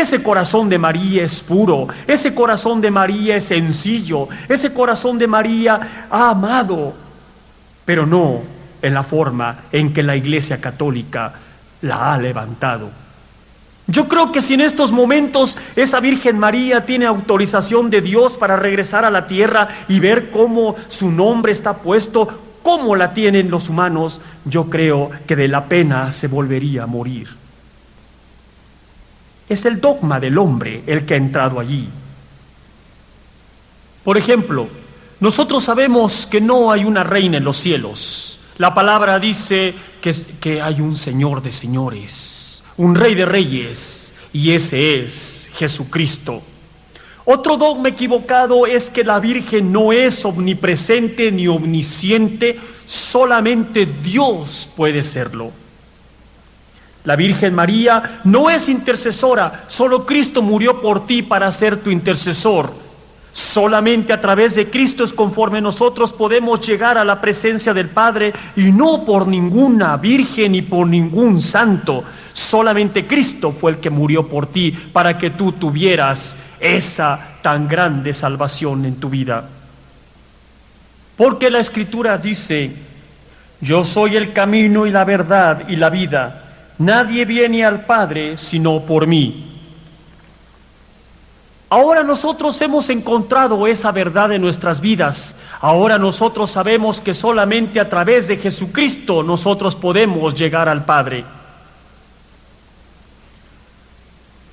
Ese corazón de María es puro, ese corazón de María es sencillo, ese corazón de María ha amado, pero no en la forma en que la Iglesia Católica la ha levantado. Yo creo que si en estos momentos esa Virgen María tiene autorización de Dios para regresar a la tierra y ver cómo su nombre está puesto, cómo la tienen los humanos, yo creo que de la pena se volvería a morir. Es el dogma del hombre el que ha entrado allí. Por ejemplo, nosotros sabemos que no hay una reina en los cielos. La palabra dice que hay un Señor de señores, un Rey de reyes, y ese es Jesucristo. Otro dogma equivocado es que la Virgen no es omnipresente ni omnisciente, solamente Dios puede serlo. La Virgen María no es intercesora, solo Cristo murió por ti para ser tu intercesor. Solamente a través de Cristo es conforme nosotros podemos llegar a la presencia del Padre, y no por ninguna virgen ni por ningún santo. Solamente Cristo fue el que murió por ti para que tú tuvieras esa tan grande salvación en tu vida. Porque la Escritura dice: yo soy el camino y la verdad y la vida. Nadie viene al Padre sino por mí. Ahora nosotros hemos encontrado esa verdad en nuestras vidas. Ahora nosotros sabemos que solamente a través de Jesucristo nosotros podemos llegar al Padre.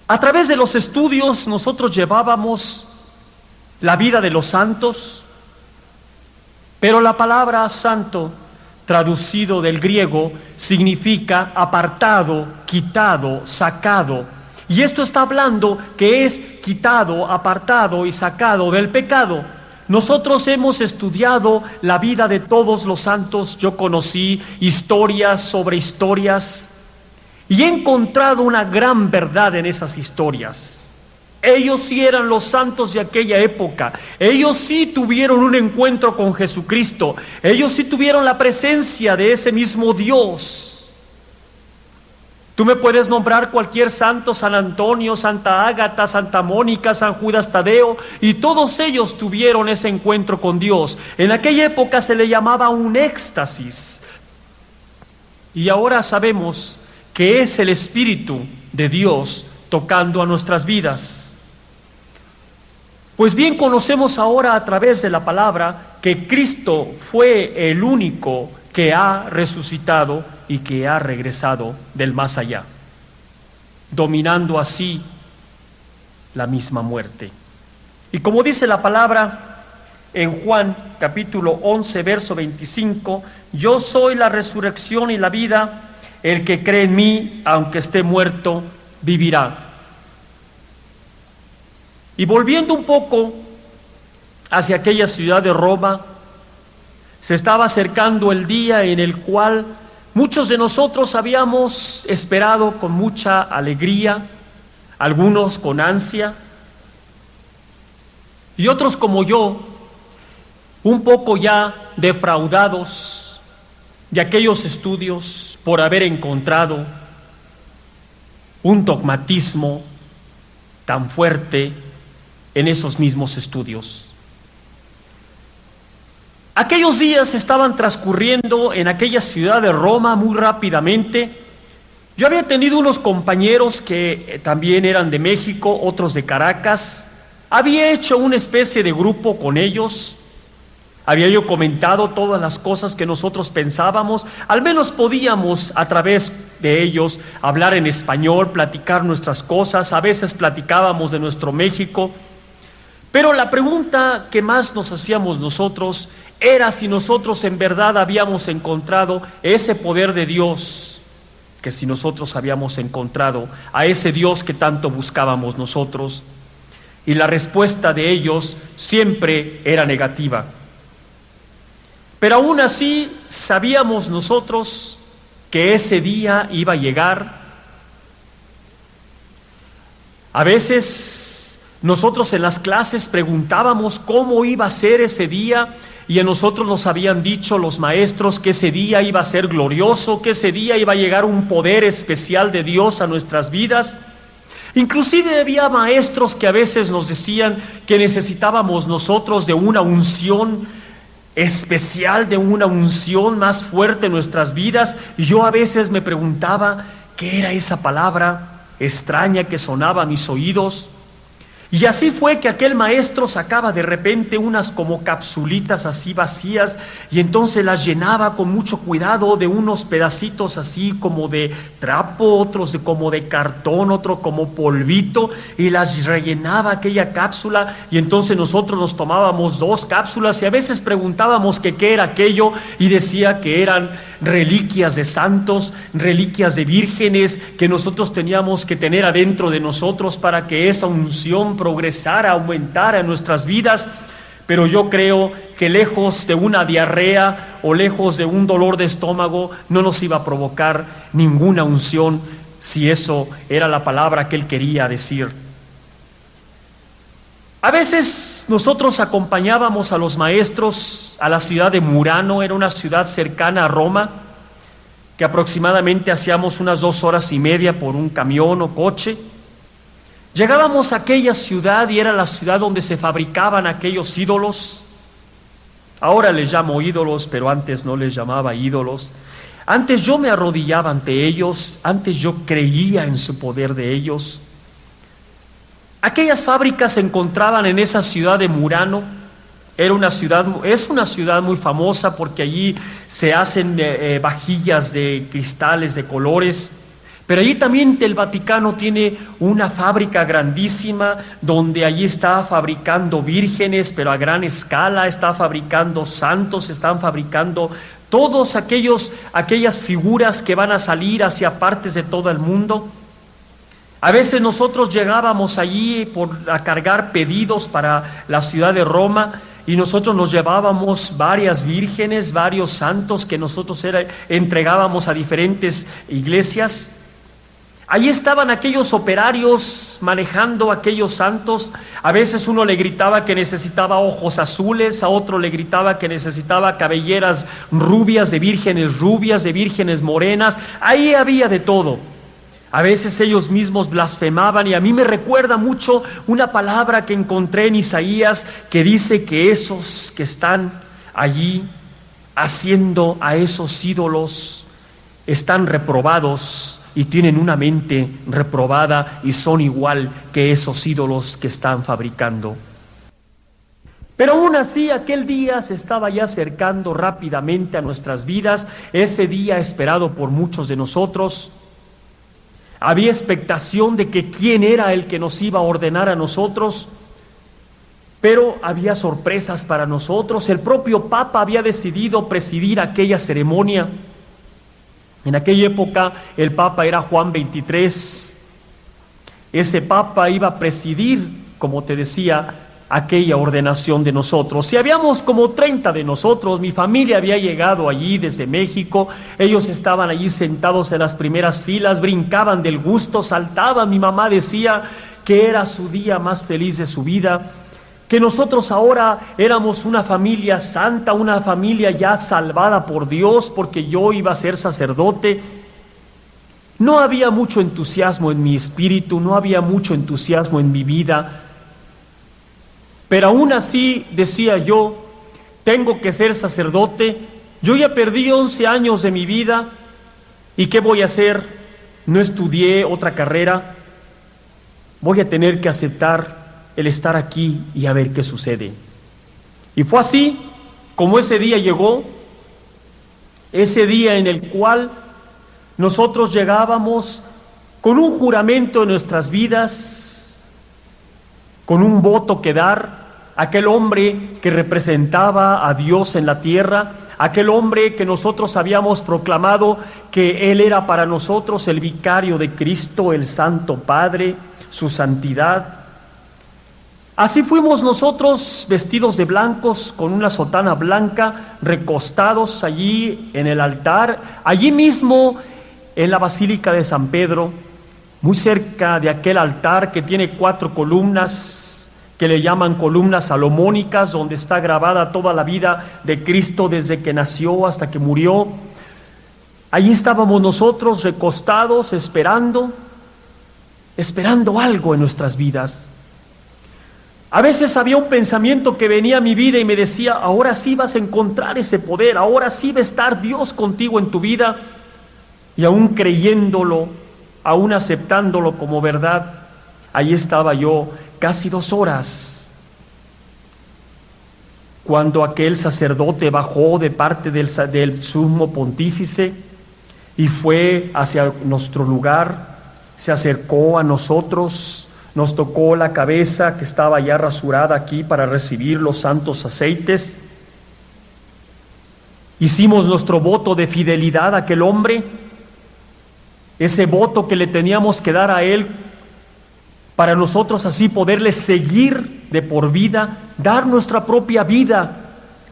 A través de los estudios nosotros llevábamos la vida de los santos, pero la palabra santo, traducido del griego, significa apartado, quitado, sacado. Y esto está hablando que es quitado, apartado y sacado del pecado. Nosotros hemos estudiado la vida de todos los santos. Yo conocí historias sobre historias y he encontrado una gran verdad en esas historias. Ellos sí eran los santos de aquella época. Ellos sí tuvieron un encuentro con Jesucristo. Ellos sí tuvieron la presencia de ese mismo Dios. Tú me puedes nombrar cualquier santo, San Antonio, Santa Ágata, Santa Mónica, San Judas Tadeo, y todos ellos tuvieron ese encuentro con Dios. En aquella época se le llamaba un éxtasis. Y ahora sabemos que es el Espíritu de Dios tocando a nuestras vidas. Pues bien, conocemos ahora a través de la palabra que Cristo fue el único que ha resucitado y que ha regresado del más allá, dominando así la misma muerte. Y como dice la palabra en Juan capítulo 11, verso 25, yo soy la resurrección y la vida, el que cree en mí, aunque esté muerto, vivirá. Y volviendo un poco hacia aquella ciudad de Roma, se estaba acercando el día en el cual muchos de nosotros habíamos esperado con mucha alegría, algunos con ansia, y otros como yo, un poco ya defraudados de aquellos estudios por haber encontrado un dogmatismo tan fuerte en esos mismos estudios. Aquellos días estaban transcurriendo en aquella ciudad de Roma muy rápidamente. Yo había tenido unos compañeros que también eran de México, otros de Caracas. Había hecho una especie de grupo con ellos. Había yo comentado todas las cosas que nosotros pensábamos. Al menos podíamos a través de ellos hablar en español, platicar nuestras cosas. A veces platicábamos de nuestro México. Pero la pregunta que más nos hacíamos nosotros era si nosotros en verdad habíamos encontrado ese poder de Dios, que si nosotros habíamos encontrado a ese Dios que tanto buscábamos nosotros. Y la respuesta de ellos siempre era negativa. Pero aún así sabíamos nosotros que ese día iba a llegar. A veces nosotros en las clases preguntábamos cómo iba a ser ese día, y a nosotros nos habían dicho los maestros que ese día iba a ser glorioso, que ese día iba a llegar un poder especial de Dios a nuestras vidas. Inclusive había maestros que a veces nos decían que necesitábamos nosotros de una unción especial, de una unción más fuerte en nuestras vidas. Y yo a veces me preguntaba qué era esa palabra extraña que sonaba a mis oídos. Y así fue que aquel maestro sacaba de repente unas como capsulitas así vacías y entonces las llenaba con mucho cuidado de unos pedacitos así como de trapo, otros como de cartón, otro como polvito, y las rellenaba aquella cápsula, y entonces nosotros nos tomábamos 2 cápsulas y a veces preguntábamos que qué era aquello y decía que eran reliquias de santos, reliquias de vírgenes que nosotros teníamos que tener adentro de nosotros para que esa unción progresara, aumentara en nuestras vidas. Pero yo creo que lejos de una diarrea o lejos de un dolor de estómago no nos iba a provocar ninguna unción si eso era la palabra que él quería decir. A veces nosotros acompañábamos a los maestros a la ciudad de Murano, era una ciudad cercana a Roma, que aproximadamente hacíamos unas 2 horas y media por un camión o coche. Llegábamos a aquella ciudad y era la ciudad donde se fabricaban aquellos ídolos. Ahora les llamo ídolos, pero antes no les llamaba ídolos. Antes yo me arrodillaba ante ellos, antes yo creía en su poder de ellos. Aquellas fábricas se encontraban en esa ciudad de Murano. Es una ciudad muy famosa porque allí se hacen vajillas de cristales de colores. Pero allí también el Vaticano tiene una fábrica grandísima donde allí está fabricando vírgenes, pero a gran escala, está fabricando santos, están fabricando todos aquellas figuras que van a salir hacia partes de todo el mundo. A veces nosotros llegábamos allí a cargar pedidos para la ciudad de Roma y nosotros nos llevábamos varias vírgenes, varios santos que nosotros entregábamos a diferentes iglesias. Allí estaban aquellos operarios manejando aquellos santos. A veces uno le gritaba que necesitaba ojos azules, a otro le gritaba que necesitaba cabelleras rubias, de vírgenes morenas. Ahí había de todo. A veces ellos mismos blasfemaban y a mí me recuerda mucho una palabra que encontré en Isaías que dice que esos que están allí haciendo a esos ídolos están reprobados y tienen una mente reprobada y son igual que esos ídolos que están fabricando. Pero aún así aquel día se estaba ya acercando rápidamente a nuestras vidas, ese día esperado por muchos de nosotros. Había expectación de que quién era el que nos iba a ordenar a nosotros, pero había sorpresas para nosotros. El propio Papa había decidido presidir aquella ceremonia. En aquella época el Papa era Juan XXIII. Ese Papa iba a presidir, como te decía, aquella ordenación de nosotros. Y habíamos como 30 de nosotros, mi familia había llegado allí desde México, ellos estaban allí sentados en las primeras filas, brincaban del gusto, saltaban, mi mamá decía que era su día más feliz de su vida, que nosotros ahora éramos una familia santa, una familia ya salvada por Dios, porque yo iba a ser sacerdote. No había mucho entusiasmo en mi espíritu, no había mucho entusiasmo en mi vida, pero aún así decía yo, tengo que ser sacerdote, yo ya perdí 11 años de mi vida, ¿y qué voy a hacer? No estudié otra carrera, voy a tener que aceptar el estar aquí y a ver qué sucede. Y fue así como ese día llegó, ese día en el cual nosotros llegábamos con un juramento en nuestras vidas, con un voto que dar, aquel hombre que representaba a Dios en la tierra, aquel hombre que nosotros habíamos proclamado que Él era para nosotros el vicario de Cristo, el Santo Padre, su santidad. Así fuimos nosotros vestidos de blancos, con una sotana blanca, recostados allí en el altar, allí mismo en la Basílica de San Pedro, muy cerca de aquel altar que tiene 4 columnas, que le llaman columnas salomónicas, donde está grabada toda la vida de Cristo desde que nació hasta que murió. Allí estábamos nosotros recostados, esperando esperando algo en nuestras vidas. A veces había un pensamiento que venía a mi vida y me decía, ahora sí vas a encontrar ese poder, ahora sí va a estar Dios contigo en tu vida. Y aún creyéndolo, aún aceptándolo como verdad, ahí estaba yo casi 2 horas, cuando aquel sacerdote bajó de parte del sumo pontífice y fue hacia nuestro lugar, se acercó a nosotros, nos tocó la cabeza que estaba ya rasurada aquí para recibir los santos aceites. Hicimos nuestro voto de fidelidad a aquel hombre, ese voto que le teníamos que dar a él para nosotros así poderle seguir de por vida, dar nuestra propia vida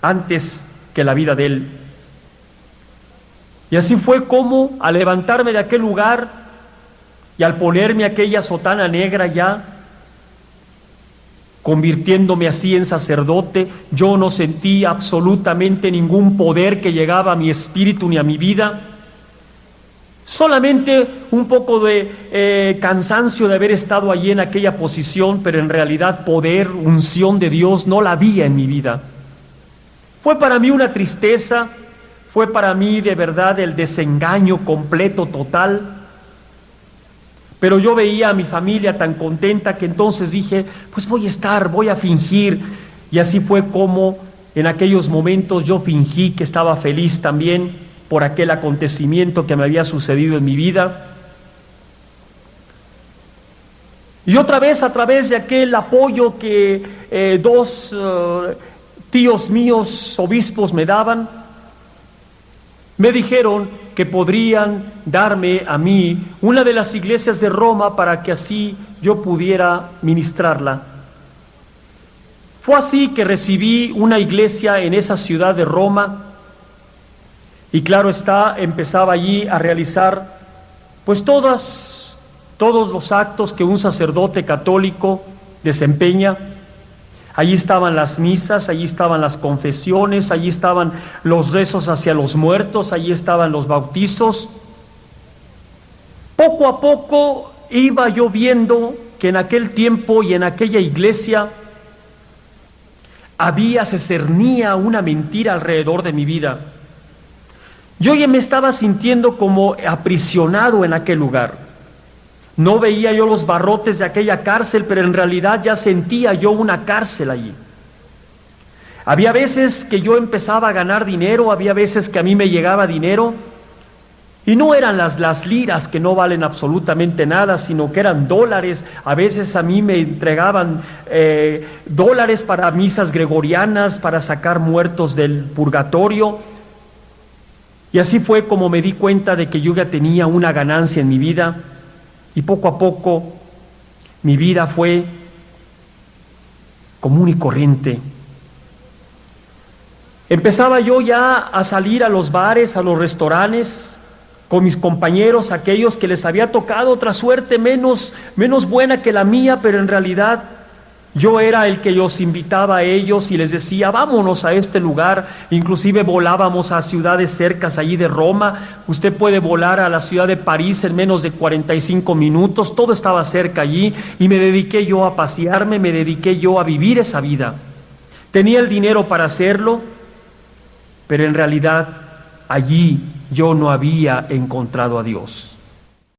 antes que la vida de él. Y así fue como al levantarme de aquel lugar y al ponerme aquella sotana negra ya, convirtiéndome así en sacerdote, yo no sentí absolutamente ningún poder que llegaba a mi espíritu ni a mi vida. Solamente un poco de cansancio de haber estado allí en aquella posición, pero en realidad poder, unción de Dios, no la había en mi vida. Fue para mí una tristeza, fue para mí de verdad el desengaño completo, total. Pero yo veía a mi familia tan contenta que entonces dije, pues voy a fingir. Y así fue como en aquellos momentos yo fingí que estaba feliz también por aquel acontecimiento que me había sucedido en mi vida. Y otra vez, a través de aquel apoyo que 2 tíos míos, obispos, me daban, me dijeron que podrían darme a mí una de las iglesias de Roma para que así yo pudiera ministrarla. Fue así que recibí una iglesia en esa ciudad de Roma y claro está, empezaba allí a realizar pues todos los actos que un sacerdote católico desempeña. Allí estaban las misas, allí estaban las confesiones, allí estaban los rezos hacia los muertos, allí estaban los bautizos. Poco a poco iba yo viendo que en aquel tiempo y en aquella iglesia se cernía una mentira alrededor de mi vida. Yo ya me estaba sintiendo como aprisionado en aquel lugar. No veía yo los barrotes de aquella cárcel, pero en realidad ya sentía yo una cárcel allí. Había veces que yo empezaba a ganar dinero, había veces que a mí me llegaba dinero, y no eran las liras que no valen absolutamente nada, sino que eran dólares. A veces a mí me entregaban dólares para misas gregorianas, para sacar muertos del purgatorio. Y así fue como me di cuenta de que yo ya tenía una ganancia en mi vida. Y poco a poco mi vida fue común y corriente. Empezaba yo ya a salir a los bares, a los restaurantes, con mis compañeros, aquellos que les había tocado otra suerte menos buena que la mía, pero en realidad yo era el que los invitaba a ellos y les decía, vámonos a este lugar. Inclusive volábamos a ciudades cercas allí de Roma. Usted puede volar a la ciudad de París en menos de 45 minutos. Todo estaba cerca allí y me dediqué yo a pasearme, me dediqué yo a vivir esa vida. Tenía el dinero para hacerlo, pero en realidad allí yo no había encontrado a Dios.